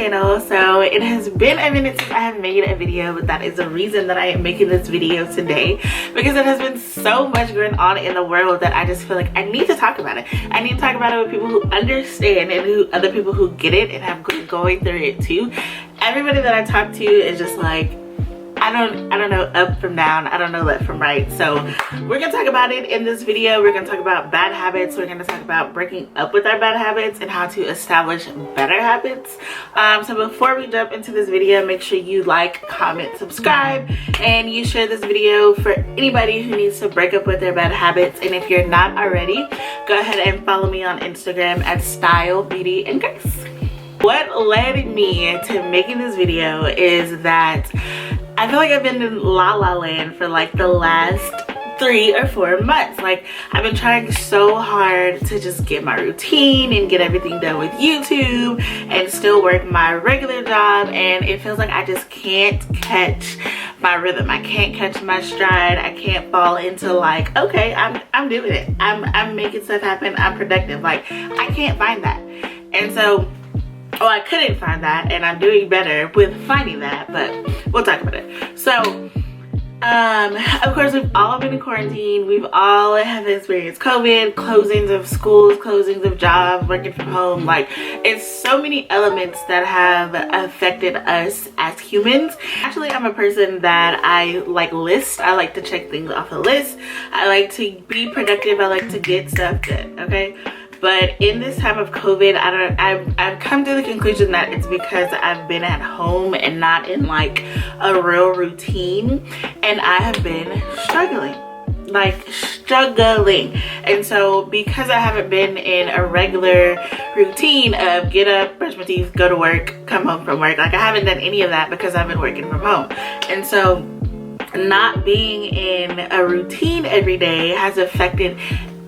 channel. So it has been a minute since I have made a video, but that is the reason that I am making this video today, because it has been so much going on in the world that I just feel like I need to talk about it. I need to talk about it with people who understand and other people who get it and have been going through it too. Everybody that I talk to is just like, I don't know up from down, I don't know left from right. So we're gonna talk about it in this video. We're gonna talk about bad habits. We're gonna talk about breaking up with our bad habits and how to establish better habits. So before we jump into this video, make sure you like, comment, subscribe, and you share this video for anybody who needs to break up with their bad habits. And if you're not already, go ahead and follow me on Instagram at Style, Beauty, and Grace. What led me to making this video is that I feel like I've been in la la land for like the last 3 or 4 months. Like, I've been trying so hard to just get my routine and get everything done with YouTube and still work my regular job, and it feels like I just can't catch my rhythm. I can't catch my stride. I can't fall into like, okay, I'm doing it. I'm making stuff happen. I'm productive. Like, I can't find that. And so, I couldn't find that, and I'm doing better with finding that, but we'll talk about it. So, of course, we've all been in quarantine. We've all have experienced COVID, closings of schools, closings of jobs, working from home. Like, it's so many elements that have affected us as humans. Actually, I'm a person that I like lists. I like to check things off a list. I like to be productive. I like to get stuff done, okay? But in this time of COVID, I've come to the conclusion that it's because I've been at home and not in like a real routine, and I have been struggling. And so because I haven't been in a regular routine of get up, brush my teeth, go to work, come home from work, like I haven't done any of that because I've been working from home. And so not being in a routine every day has affected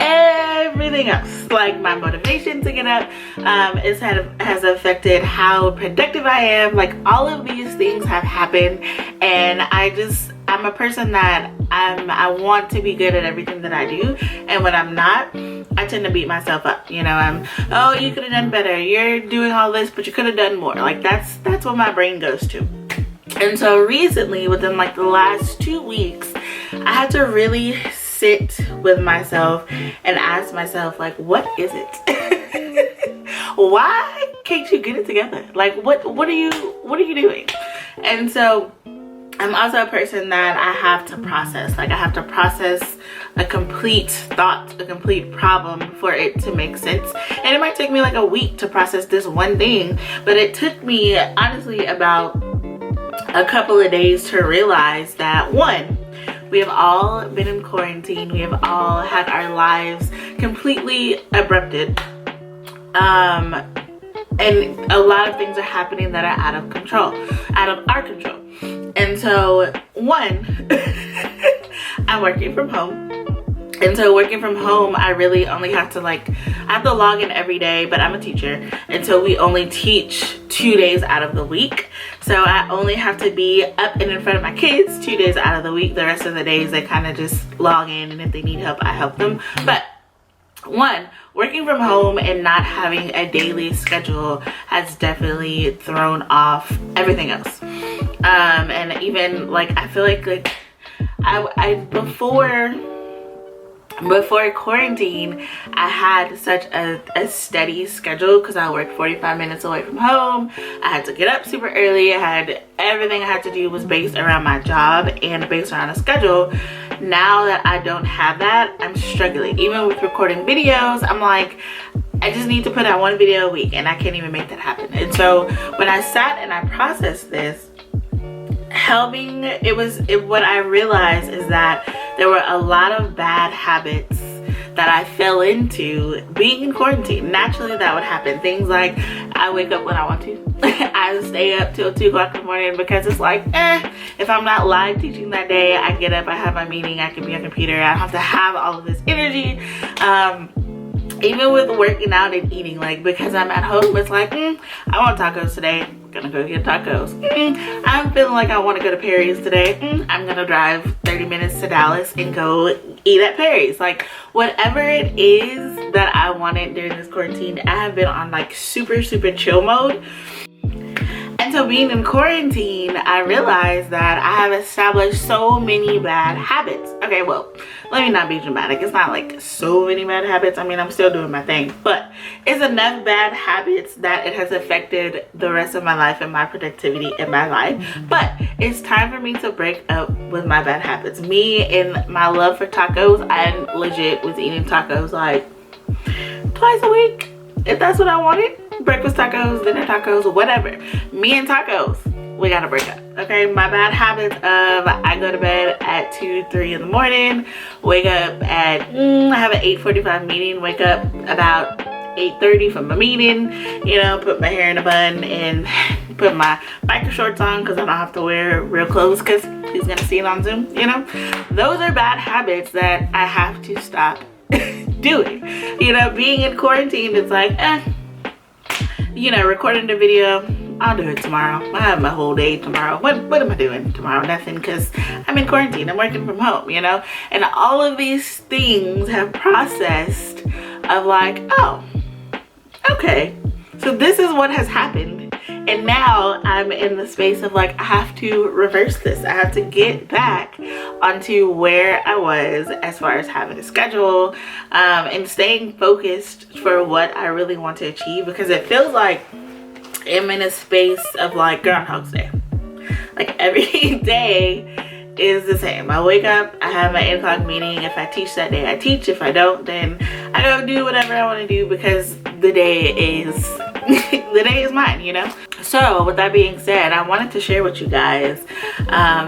everything else. Like, my motivation to get up has affected how productive I am. Like, all of these things have happened, and I'm a person that I want to be good at everything that I do, and when I'm not, I tend to beat myself up. You know, oh, you could have done better, you're doing all this, but you could have done more. Like, that's what my brain goes to. And so recently, within like the last 2 weeks, I had to really sit with myself and ask myself, like, what is it? Why can't you get it together? Like, what are you doing? And so I'm also a person that I have to process. Like, I have to process a complete thought, a complete problem for it to make sense. And it might take me like a week to process this one thing, but it took me honestly about a couple of days to realize that, one, we have all been in quarantine. We have all had our lives completely abrupted. And a lot of things are happening that are out of our control. And so, one, I'm working from home. And so working from home, I really only have to I have to log in every day, but I'm a teacher. And so we only teach 2 days out of the week. So I only have to be up and in front of my kids 2 days out of the week. The rest of the days, they kind of just log in, and if they need help, I help them. But one, working from home and not having a daily schedule has definitely thrown off everything else. And even like, I feel like before quarantine, I had such a steady schedule because I worked 45 minutes away from home. I had to get up super early. Everything I had to do was based around my job and based around a schedule. Now that I don't have that, I'm struggling. Even with recording videos, I'm like, I just need to put out 1 video a week, and I can't even make that happen. And so when I sat and I processed this, what I realized is that there were a lot of bad habits that I fell into being in quarantine. Naturally, that would happen. Things like, I wake up when I want to. I stay up till 2 o'clock in the morning because it's like, if I'm not live teaching that day, I get up, I have my meeting, I can be on computer, I don't have to have all of this energy. Even with working out and eating, like, because I'm at home, it's like, I want tacos today, I'm gonna go get tacos. I'm feeling like I want to go to Perry's today, I'm gonna drive 30 minutes to Dallas and go eat at Perry's. Like, whatever it is that I wanted during this quarantine, I have been on like super chill mode. And so being in quarantine, I realized that I have established so many bad habits. Okay, well, let me not be dramatic. It's not like so many bad habits. I mean, I'm still doing my thing, but it's enough bad habits that it has affected the rest of my life and my productivity in my life. But it's time for me to break up with my bad habits. Me and my love for tacos, I legit was eating tacos like twice a week, if that's what I wanted. Breakfast tacos, dinner tacos, whatever. Me and tacos, we gotta break up. Okay, my bad habits of I go to bed at 2-3 in the morning, wake up at I have an 8:45 meeting, wake up about 8:30 from my meeting, you know, put my hair in a bun and put my biker shorts on because I don't have to wear real clothes because he's gonna see it on Zoom, you know. Those are bad habits that I have to stop doing. You know, being in quarantine, it's like you know, recording the video, I'll do it tomorrow. I have my whole day tomorrow. What am I doing tomorrow? Nothing, because I'm in quarantine. I'm working from home, you know. And all of these things have processed of like, oh, okay, so this is what has happened. And now I'm in the space of like, I have to reverse this. I have to get back onto where I was as far as having a schedule and staying focused for what I really want to achieve, because it feels like I'm in a space of like Groundhog's Day. Like every day is the same. I wake up, I have my 8 o'clock meeting. If I teach that day, I teach. If I don't, then I go do whatever I want to do because the day is the day is mine, you know. So with that being said, I wanted to share with you guys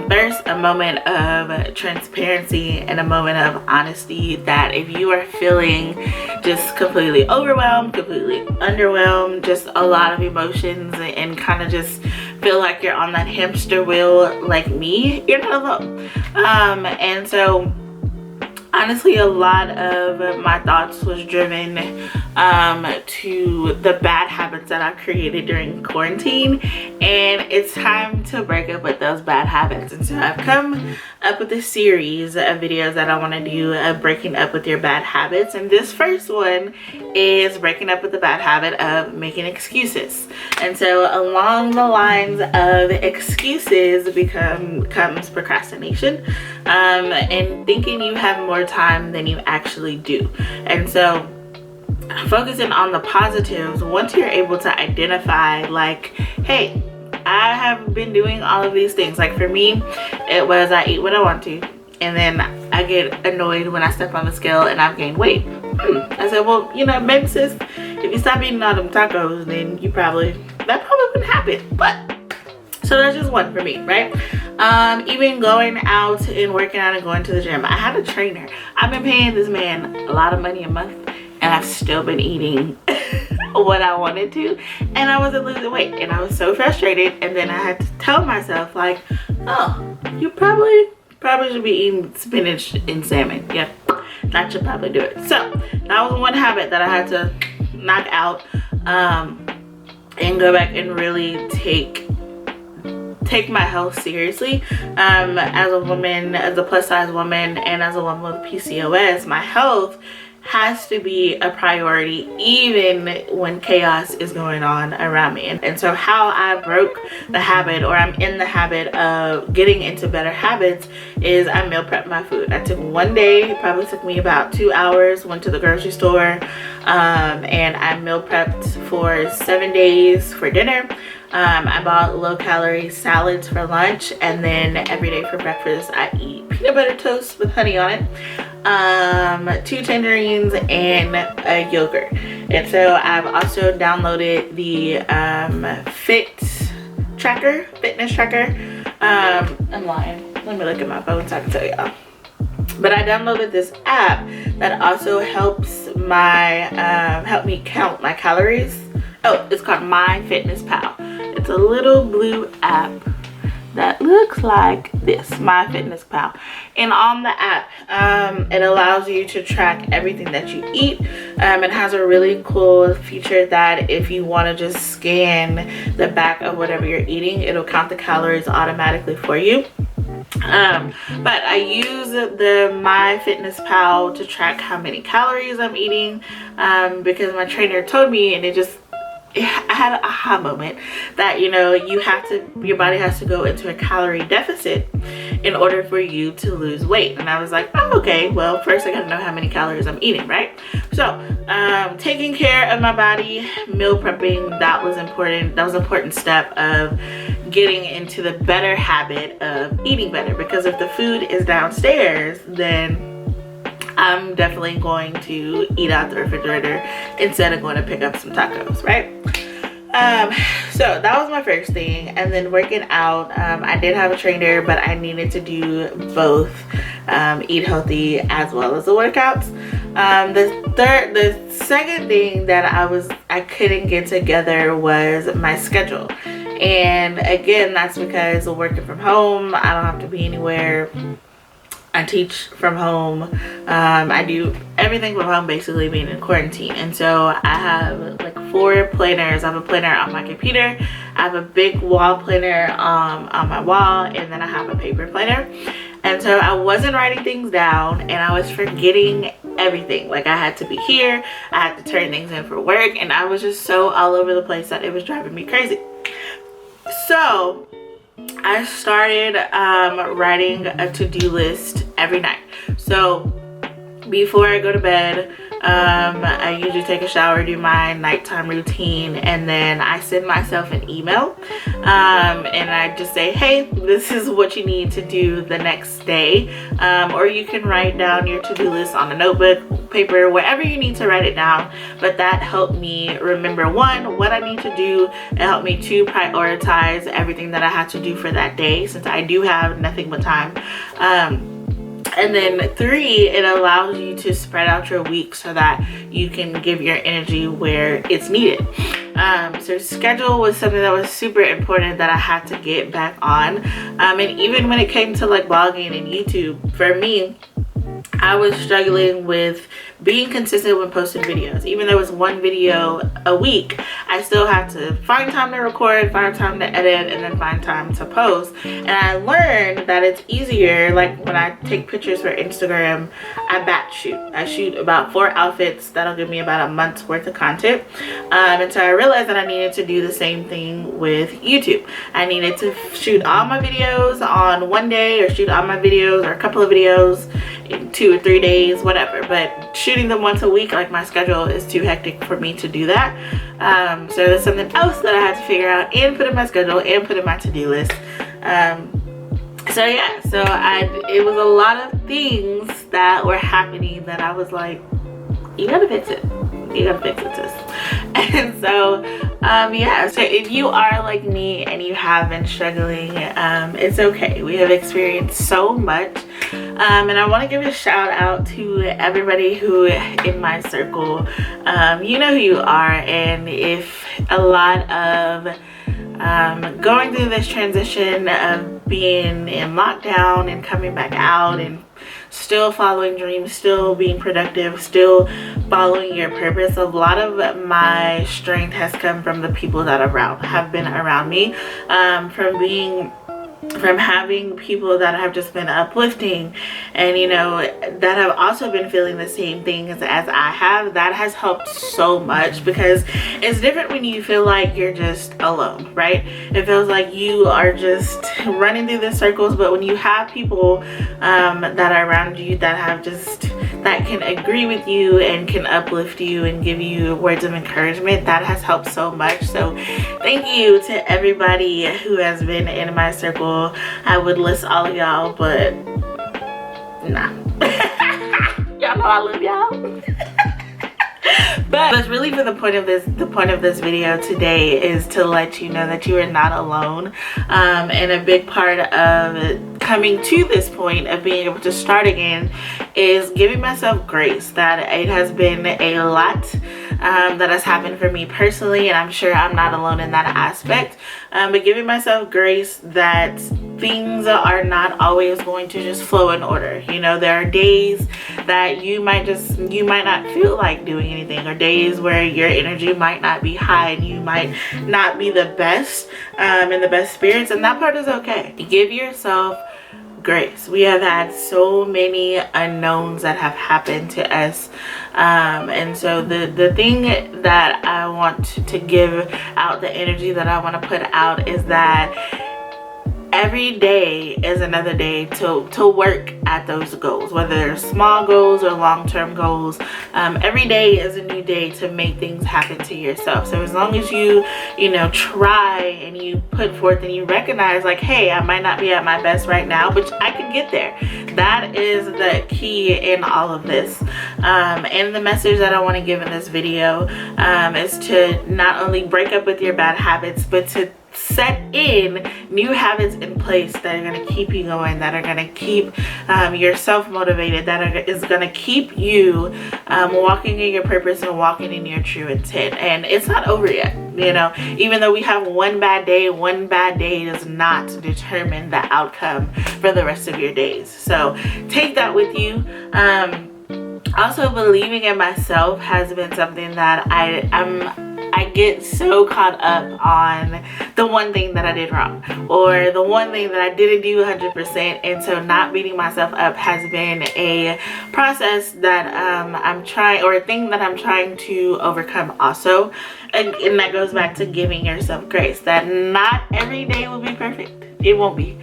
first a moment of transparency and a moment of honesty, that if you are feeling just completely overwhelmed, completely underwhelmed, just a lot of emotions and kind of just feel like you're on that hamster wheel like me, you're not alone. And so honestly, a lot of my thoughts was driven to the bad habits that I created during quarantine, and it's time to break up with those bad habits. And so I've come up with a series of videos that I want to do of breaking up with your bad habits, and this first one is breaking up with the bad habit of making excuses. And so along the lines of excuses comes procrastination and thinking you have more time than you actually do. And so focusing on the positives, once you're able to identify like, hey, I have been doing all of these things. Like for me, it was I eat what I want to, and then I get annoyed when I step on the scale and I've gained weight. I said, well, you know, maybe sis, if you stop eating all them tacos, then that probably wouldn't happen. But so that's just one for me, right? Even going out and working out and going to the gym. I had a trainer. I've been paying this man a lot of money a month, and I've still been eating what I wanted to, and I wasn't losing weight, and I was so frustrated. And then I had to tell myself like, oh, you probably should be eating spinach and salmon. Yeah, that should probably do it. So that was one habit that I had to knock out and go back and really take my health seriously. As a woman, as a plus size woman, and as a woman with PCOS, my health has to be a priority even when chaos is going on around me. And so how I broke the habit, or I'm in the habit of getting into better habits, is I meal prep my food. I took one day, it probably took me about 2 hours, went to the grocery store and I meal prepped for 7 days for dinner. I bought low calorie salads for lunch, and then every day for breakfast I eat peanut butter toast with honey on it, 2 tangerines, and a yogurt. And so I've also downloaded the fitness tracker. I'm lying, let me look at my phone so I can tell y'all. But I downloaded this app that also helps help me count my calories. Oh, it's called MyFitnessPal. It's a little blue app that looks like this, MyFitnessPal. And on the app, it allows you to track everything that you eat. It has a really cool feature that if you want to just scan the back of whatever you're eating, it'll count the calories automatically for you. But I use the MyFitnessPal to track how many calories I'm eating, because my trainer told me, and it just I had an aha moment that, you know, your body has to go into a calorie deficit in order for you to lose weight. And I was like, oh, okay, well, first I gotta know how many calories I'm eating, right? So taking care of my body, meal prepping, that was important. That was an important step of getting into the better habit of eating better, because if the food is downstairs, then I'm definitely going to eat out the refrigerator instead of going to pick up some tacos, right? So that was my first thing. And then working out, I did have a trainer, but I needed to do both, eat healthy as well as the workouts. The second thing that I couldn't get together was my schedule. And again, that's because of working from home. I don't have to be anywhere. I teach from home. I do everything from home, basically being in quarantine. And so I have like 4 planners. I have a planner on my computer. I have a big wall planner on my wall, and then I have a paper planner. And so I wasn't writing things down, and I was forgetting everything. Like, I had to be here, I had to turn things in for work, and I was just so all over the place that it was driving me crazy. So I started writing a to-do list every night. So before I go to bed, I usually take a shower, do my nighttime routine, and then I send myself an email, and I just say, hey, this is what you need to do the next day. Or you can write down your to-do list on a notebook, paper, wherever you need to write it down. But that helped me remember, 1, what I need to do. It helped me to prioritize everything that I had to do for that day, since I do have nothing but time. And then 3, it allows you to spread out your week so that you can give your energy where it's needed. So schedule was something that was super important that I had to get back on. And even when it came to like blogging and YouTube, for me, I was struggling with being consistent when posting videos. Even though it was 1 video a week, I still had to find time to record, find time to edit, and then find time to post. And I learned that it's easier, like when I take pictures for Instagram, I batch shoot. I shoot about 4 outfits. That'll give me about a month's worth of content. And so I realized that I needed to do the same thing with YouTube. I needed to shoot all my videos on one day, or shoot all my videos or a couple of videos in 2 or 3 days, whatever. But shooting them once a week, like, my schedule is too hectic for me to do that. So there's something else that I had to figure out and put in my schedule and put in my to-do list. So yeah, so it was a lot of things that were happening that I was like, you gotta fix it. You gotta fix it, sis. And so yeah, so if you are like me and you have been struggling, it's okay. We have experienced so much. And I want to give a shout out to everybody who in my circle, you know who you are. And if a lot of going through this transition of being in lockdown and coming back out and still following dreams, still being productive, still following your purpose, a lot of my strength has come from the people that have been around me, from having people that have just been uplifting, and you know, that have also been feeling the same things as I have. That has helped so much, because it's different when you feel like you're just alone, right? It feels like you are just running through the circles, but when you have people that are around you that can agree with you and can uplift you and give you words of encouragement, that has helped so much. So thank you to everybody who has been in my circle. I would list all of y'all, but nah. Y'all know I love y'all. But really, for the point of this video today is to let you know that you are not alone. And a big part of coming to this point of being able to start again is giving myself grace. That it has been a lot that has happened for me personally, and I'm sure I'm not alone in that aspect. But giving myself grace that things are not always going to just flow in order. You know, there are days that you might not feel like doing anything, or days where your energy might not be high and you might not be the best in the best spirits, and that part is okay. Give yourself grace. We have had so many unknowns that have happened to us, and so the thing that I want to give out, the energy that I want to put out, is that every day is another day to work at those goals, whether they're small goals or long-term goals. Every day is a new day to make things happen to yourself. So as long as you try and you put forth and you recognize, like, hey, I might not be at my best right now, but I can get there. That is the key in all of this. And the message that I want to give in this video is to not only break up with your bad habits, but to set in new habits in place that are going to keep you going, that are going to keep yourself motivated, that is going to keep you walking in your purpose and walking in your true intent. And it's not over yet. Even though we have one bad day does not determine the outcome for the rest of your days. So take that with you. Also, believing in myself has been something that I get so caught up on the one thing that I did wrong, or the one thing that I didn't do 100%, and so not beating myself up has been a process that I'm trying, or a thing that I'm trying to overcome also. And that goes back to giving yourself grace, that not every day will be perfect. It won't be.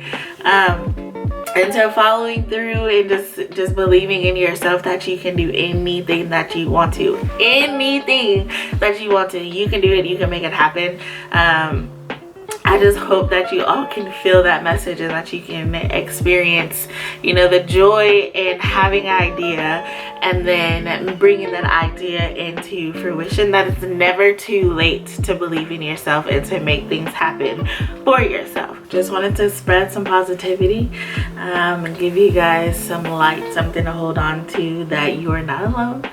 And so following through and just believing in yourself that you can do anything that you want to. Anything that you want to. You can do it. You can make it happen. I just hope that you all can feel that message and that you can experience, the joy in having an idea and then bringing that idea into fruition. That it's never too late to believe in yourself and to make things happen for yourself. Just wanted to spread some positivity and give you guys some light, something to hold on to, that you are not alone,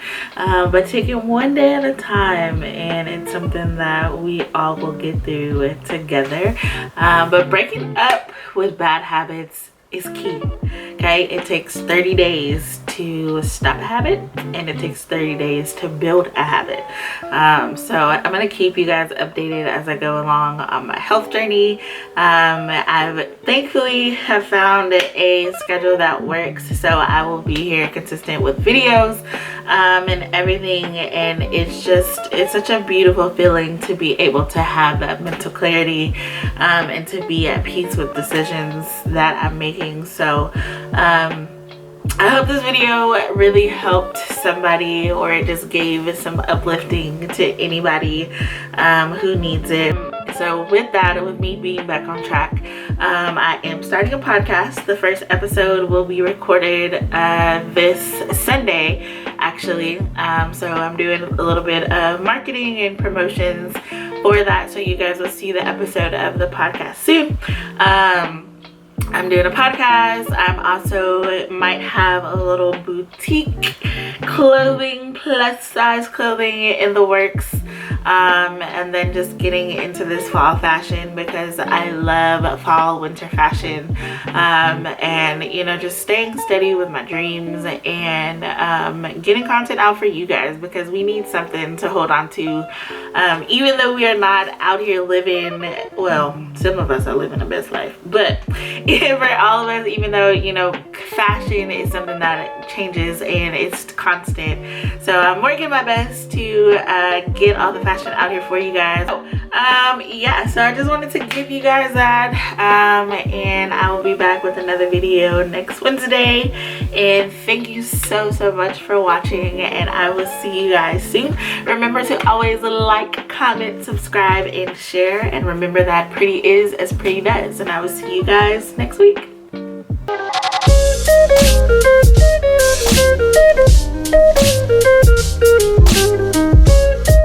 but take it one day at a time, and it's something that we all will get through it together. But breaking up with bad habits is key. Okay, it takes 30 days to stop a habit, and it takes 30 days to build a habit. So I'm gonna keep you guys updated as I go along on my health journey. I've thankfully have found a schedule that works, so I will be here consistent with videos and everything, and it's such a beautiful feeling to be able to have that mental clarity and to be at peace with decisions that I'm making. So I hope this video really helped somebody, or it just gave some uplifting to anybody who needs it. So with that, with me being back on track, I am starting a podcast. The first episode will be recorded this Sunday, actually. So I'm doing a little bit of marketing and promotions for that, so you guys will see the episode of the podcast soon. I'm doing a podcast. I'm also might have a little boutique clothing, plus size clothing in the works, and then just getting into this fall fashion, because I love fall winter fashion, and just staying steady with my dreams and getting content out for you guys, because we need something to hold on to, even though we are not out here living, well, some of us are living the best life, but for all of us, even though fashion is something that changes and it's constant, so I'm working my best to get all the fashion out here for you guys. Yeah, so I just wanted to give you guys that, and I will be back with another video next Wednesday, and thank you so much for watching, and I will see you guys soon. Remember to always like, comment, subscribe, and share, and remember that pretty is as pretty does, and I will see you guys next week.